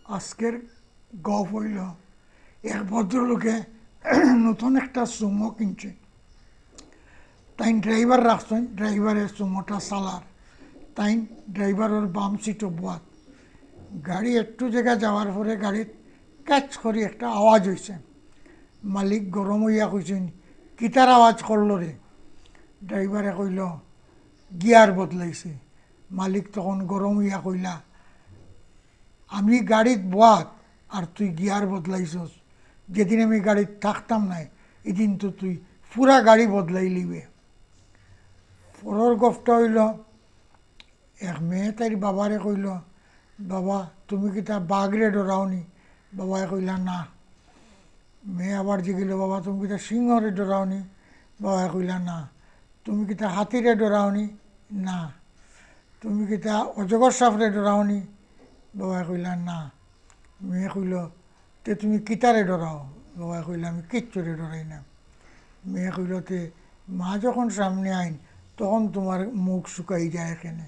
আজকের গপ হইল এক ভদ্রলোকে নতুন একটা সুমো কিনছে। তাই ড্রাইভার রাখছেন, ড্রাইভারের সুমোটা চালার। তাই ড্রাইভারের বাম সিটও বোয়াত। গাড়ি একটু জায়গা যাওয়ার পরে গাড়ির ক্যাচ করে একটা আওয়াজ হয়েছে। মালিক গরম হইয়া কইছেন, কিতার আওয়াজ করলো রে? ড্রাইভারে কইল, গিয়ার বদলাইছে। মালিক তখন গরম হইয়া কইলা, আমি গাড়িত বোয়াত আর তুই গিয়ার বদলাইছস। যেদিন আমি গাড়িত থাকতাম নাই এদিন তো তুই পুরা গাড়ি বদলাই লিবে। পরের গপটা হইল, এক মেয়ে তাই বাবারে কইল, বাবা তুমি কি তা বাঘরে ডরাওনি? বাবায় কইলা না। মেয়ে আবার জিগিল, বাবা তুমি কি তা সিংহরে ডরাওনি? বাবায় কইলা না। তুমি কি তা হাতিরে ডরাওনি? না। তুমি কি তা অজগর সাপরে ডরাওনি? বাবায় কইলা না। মেয়ে কইল, তে তুমি কিতারে ডরাও? বাবায় কইলা আমি কিচ্ছুরে ডরাই না। মেয়ে কইল, তে মা যখন সামনে আইন তখন তোমার মুখ শুকাই যায় এখানে।